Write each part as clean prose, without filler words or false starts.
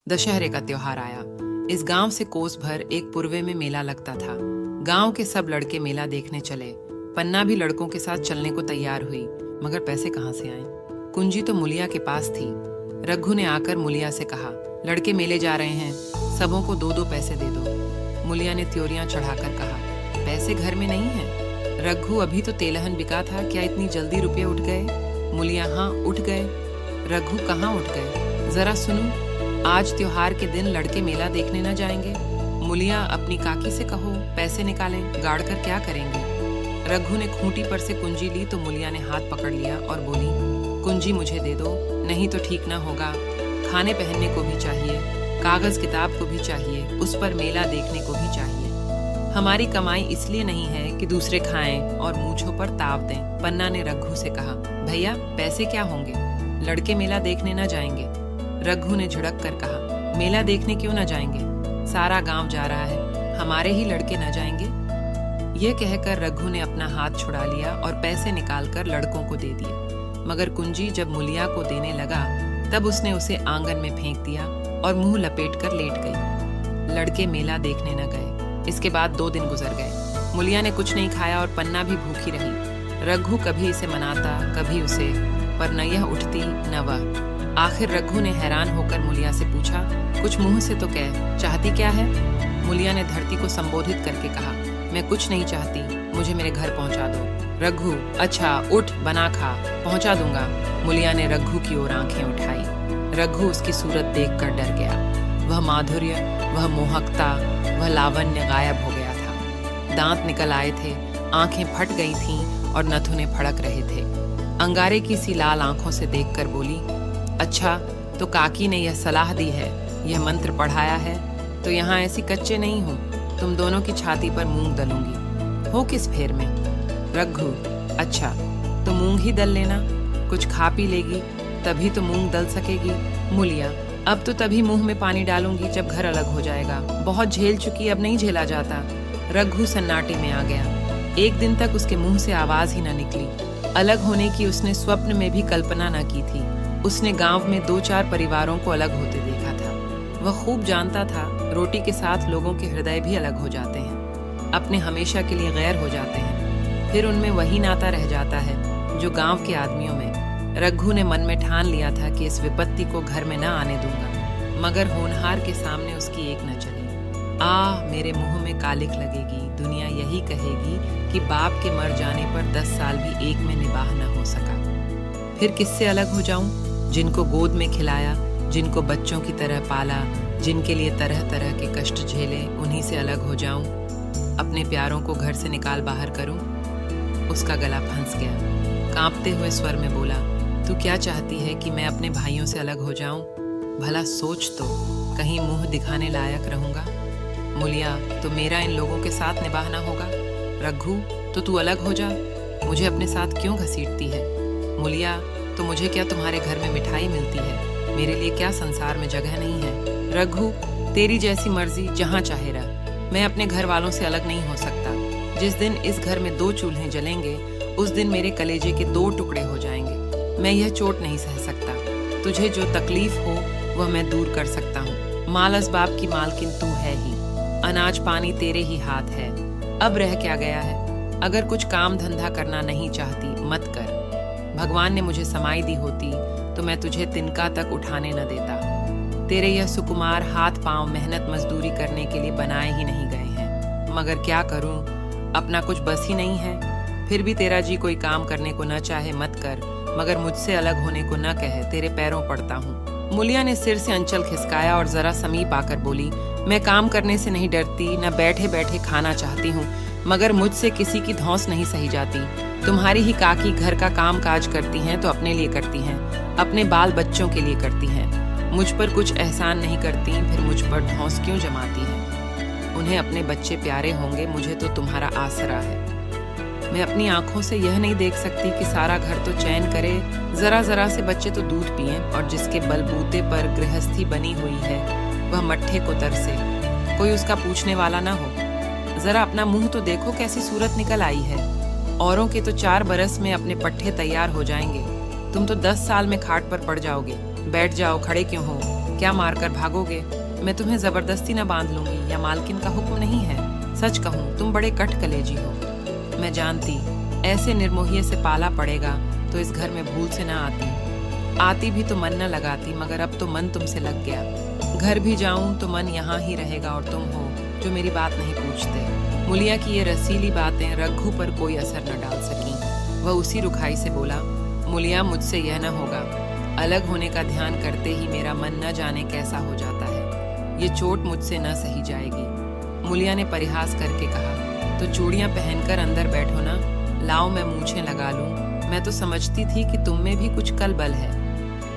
दशहरे का त्योहार आया। इस गांव से कोस भर एक पूर्वे में मेला लगता था। गांव के सब लड़के मेला देखने चले। पन्ना भी लड़कों के साथ चलने को तैयार हुई, मगर पैसे कहाँ से आए? कुंजी तो मुलिया के पास थी। रघु ने आकर मुलिया से कहा, लड़के मेले जा रहे हैं, सबों को 2-2 पैसे दे दो। मुलिया ने त्योरियां चढ़ाकर कहा, पैसे घर में नहीं है। रघु, अभी तो तेलहन बिका था, क्या इतनी जल्दी रुपये उठ गए? मुलिया, हाँ उठ गए। रघु, कहाँ उठ गए? जरा सुनो, आज त्योहार के दिन लड़के मेला देखने न जाएंगे? मुलिया, अपनी काकी से कहो पैसे निकालें, गाड़ कर क्या करेंगे? रघु ने खूंटी पर से कुंजी ली तो मुलिया ने हाथ पकड़ लिया और बोली, कुंजी मुझे दे दो, नहीं तो ठीक ना होगा। खाने पहनने को भी चाहिए, कागज किताब को भी चाहिए, उस पर मेला देखने को भी चाहिए। हमारी कमाई इसलिए नहीं है कि दूसरे खाएं और मूंछों पर ताव दें। पन्ना ने रघु से कहा, भैया पैसे क्या होंगे, लड़के मेला देखने न जाएंगे? रघु ने झिड़क कर कहा, मेला देखने क्यों न जाएंगे? सारा गांव जा रहा है, हमारे ही लड़के न जाएंगे? यह कहकर रघु ने अपना हाथ छुड़ा लिया और पैसे निकालकर लड़कों को दे दिए। मगर कुंजी जब मुलिया को देने लगा तब उसने उसे आंगन में फेंक दिया और मुंह लपेट कर लेट गई। लड़के मेला देखने न गए। इसके बाद 2 दिन गुजर गए। मुलिया ने कुछ नहीं खाया और पन्ना भी भूखी रही। रघु कभी इसे मनाता, कभी उसे, पर न यह उठती न वह। आखिर रघु ने हैरान होकर मुलिया से पूछा, कुछ मुंह से तो कह, चाहती क्या है? मुलिया ने धरती को संबोधित करके कहा, मैं कुछ नहीं चाहती, मुझे मेरे घर पहुंचा दो। रघु, अच्छा उठ, बना खा, पहुंचा दूंगा। मुलिया ने रघु की ओर आंखें उठाई। रघु उसकी सूरत देखकर डर गया। वह माधुर्य, वह मोहकता, वह लावण्य गायब हो गया था। दांत निकल आए थे, आंखें फट गई थीं और नथुने फड़क रहे थे। अंगारे की सी लाल आंखों से देखकर बोली, अच्छा तो काकी ने यह सलाह दी है, यह मंत्र पढ़ाया है, तो यहाँ ऐसी कच्चे नहीं हूँ, तुम दोनों की छाती पर मूंग दलूंगी। हो किस फेर में? रघु, अच्छा तो मूंग ही दल लेना, कुछ खा पी लेगी तभी तो मूंग दल सकेगी। मुलिया, अब तो तभी मुंह में पानी डालूंगी जब घर अलग हो जाएगा, बहुत झेल चुकी, अब नहीं झेला जाता। रघु सन्नाटे में आ गया। एक दिन तक उसके मुंह से आवाज ही न निकली। अलग होने की उसने स्वप्न में भी कल्पना न की थी। उसने गांव में 2-4 परिवारों को अलग होते देखा था। वह खूब जानता था, रोटी के साथ लोगों के हृदय भी अलग हो जाते हैं, अपने हमेशा के लिए गैर हो जाते हैं, फिर उनमें वही नाता रह जाता है जो गांव के आदमियों में। रघु ने मन में ठान लिया था कि इस विपत्ति को घर में न आने दूंगा, मगर होनहार के सामने उसकी एक न चली। मेरे मुंह में कालिक लगेगी, दुनिया यही कहेगी कि बाप के मर जाने पर 10 साल भी एक में निबाह न हो सका। फिर किससे अलग हो जाऊं? जिनको गोद में खिलाया, जिनको बच्चों की तरह पाला, जिनके लिए तरह तरह के कष्ट झेले, उन्हीं से अलग हो जाऊं? अपने प्यारों को घर से निकाल बाहर करूं? उसका गला फंस गया। कांपते हुए स्वर में बोला, तू क्या चाहती है कि मैं अपने भाइयों से अलग हो जाऊं? भला सोच तो, कहीं मुंह दिखाने लायक रहूंगा? मुलिया, तो मेरा इन लोगों के साथ निभाना होगा। रघु, तो तू अलग हो जा, मुझे अपने साथ क्यों घसीटती है? मुलिया, तो मुझे क्या तुम्हारे घर में मिठाई मिलती है? मेरे लिए क्या संसार में जगह नहीं है? रघु, तेरी जैसी मर्जी, जहाँ चाहे रह, मैं अपने घर वालों से अलग नहीं हो सकता। जिस दिन इस घर में 2 चूल्हे जलेंगे, उस दिन मेरे कलेजे के 2 टुकड़े हो जाएंगे। मैं यह चोट नहीं सह सकता। तुझे जो तकलीफ हो वह मैं दूर कर सकता हूँ। माल असबाब की मालकिन तू है ही, अनाज पानी तेरे ही हाथ है। अब रह क्या गया है? अगर कुछ काम धंधा करना नहीं चाहती, मत कर। भगवान ने मुझे समाई दी होती तो मैं तुझे तिनका तक उठाने न देता। तेरे यह सुकुमार हाथ पांव मेहनत मजदूरी करने के लिए बनाए ही नहीं गए हैं। मगर क्या करूं, अपना कुछ बस ही नहीं है। फिर भी तेरा जी कोई काम करने को न चाहे, मत कर, मगर मुझसे अलग होने को न कहे, तेरे पैरों पड़ता हूँ। मुलिया ने सिर से अंचल खिसकाया और जरा समीप आकर बोली, मैं काम करने से नहीं डरती, न बैठे बैठे खाना चाहती हूँ, मगर मुझसे किसी की धौंस नहीं सही जाती। तुम्हारी ही काकी घर का काम काज करती हैं तो अपने लिए करती हैं, अपने बाल बच्चों के लिए करती हैं। मुझ पर कुछ एहसान नहीं करती, फिर मुझ पर धौंस क्यों जमाती हैं? उन्हें अपने बच्चे प्यारे होंगे, मुझे तो तुम्हारा आसरा है। मैं अपनी आंखों से यह नहीं देख सकती कि सारा घर तो चैन करे, जरा जरा से बच्चे तो दूध पिएं, और जिसके बलबूते पर गृहस्थी बनी हुई है वह मट्ठे को तरसे, कोई उसका पूछने वाला ना हो। जरा अपना मुंह तो देखो, कैसी सूरत निकल आई है। औरों के तो 4 बरस में अपने पट्टे तैयार हो जाएंगे, तुम तो 10 साल में खाट पर पड़ जाओगे। बैठ जाओ, खड़े क्यों हो? क्या मारकर भागोगे? मैं तुम्हें जबरदस्ती न बांध लूंगी, या मालकिन का हुक्म नहीं है। सच कहूँ तुम बड़े कट कलेजी हो। मैं जानती ऐसे निर्मोहिये से पाला पड़ेगा तो इस घर में भूल से ना आती भी तो मन न लगाती, मगर अब तो मन तुमसे लग गया। घर भी जाऊं तो मन यहाँ ही रहेगा, और तुम हो जो मेरी बात नहीं पूछते। मुलिया की ये रसीली बातें रघु पर कोई असर न डाल सकी। वह उसी रुखाई से बोला, मुलिया मुझसे यह न होगा। अलग होने का ध्यान करते ही मेरा मन न जाने कैसा हो जाता है। ये चोट मुझसे न सही जाएगी। मुलिया ने परिहास करके कहा, तो चूड़ियां पहनकर अंदर बैठो ना, लाओ मैं मूछें लगा लूं। मैं तो समझती थी कि तुम में भी कुछ कलबल है,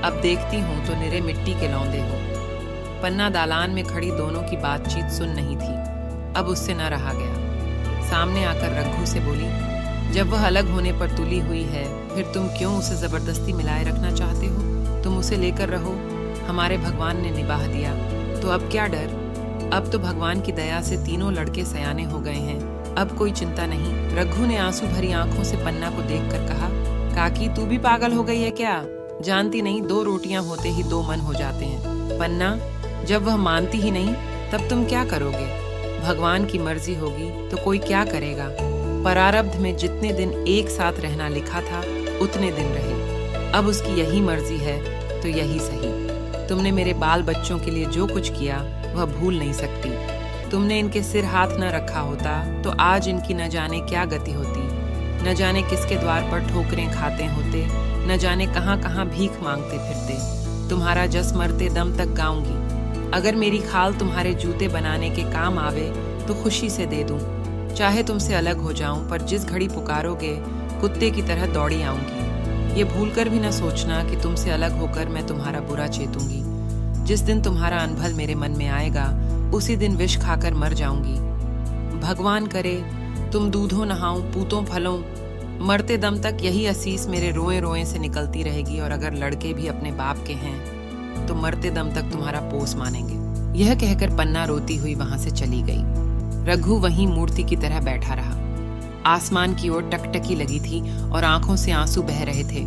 अब देखती हूँ तो निरे मिट्टी के लौंदे हो। पन्ना दालान में खड़ी दोनों की बातचीत सुन नहीं थी, अब उससे न रहा गया। सामने आकर रघु से बोली, जब वह अलग होने पर तुली हुई है, फिर तुम क्यों उसे जबरदस्ती मिलाए रखना चाहते हो? तुम उसे लेकर रहो, हमारे भगवान ने निभाह दिया, तो अब क्या डर? अब तो भगवान की दया से तीनों लड़के सयाने हो गए हैं, अब कोई चिंता नहीं। रघु ने आंसू भरी आंखों से पन्ना को देखकर कहा, काकी तू भी पागल हो गई है क्या? जानती नहीं 2 रोटियां होते ही 2 मन हो जाते हैं। पन्ना, जब वह मानती ही नहीं तब तुम क्या करोगे? भगवान की मर्जी होगी तो कोई क्या करेगा। प्रारब्ध में जितने दिन एक साथ रहना लिखा था उतने दिन रहे, अब उसकी यही मर्जी है तो यही सही। तुमने मेरे बाल बच्चों के लिए जो कुछ किया वह भूल नहीं सकती। तुमने इनके सिर हाथ न रखा होता तो आज इनकी न जाने क्या गति होती, न जाने किसके द्वार पर ठोकरें खाते होते, न जाने कहाँ कहाँ भीख मांगते फिरते। तुम्हारा जस मरते दम तक गाऊंगी। अगर मेरी खाल तुम्हारे जूते बनाने के काम आवे तो खुशी से दे दूं। चाहे तुमसे अलग हो जाऊं, पर जिस घड़ी पुकारोगे कुत्ते की तरह दौड़ी आऊंगी। ये भूलकर भी न सोचना कि तुमसे अलग होकर मैं तुम्हारा बुरा चेतूंगी। जिस दिन तुम्हारा अनभल मेरे मन में आएगा उसी दिन विष खाकर मर जाऊंगी। भगवान करे तुम दूधों नहाओ पूतों फलों, मरते दम तक यही असीस मेरे रोए रोए से निकलती रहेगी। और अगर लड़के भी अपने बाप के हैं तो मरते दम तक तुम्हारा पोस मानेंगे। यह कहकर पन्ना रोती हुई वहां से चली गई। रघु वहीं मूर्ति की तरह बैठा रहा। आसमान की ओर टकटकी लगी थी और आंखों से आंसू बह रहे थे।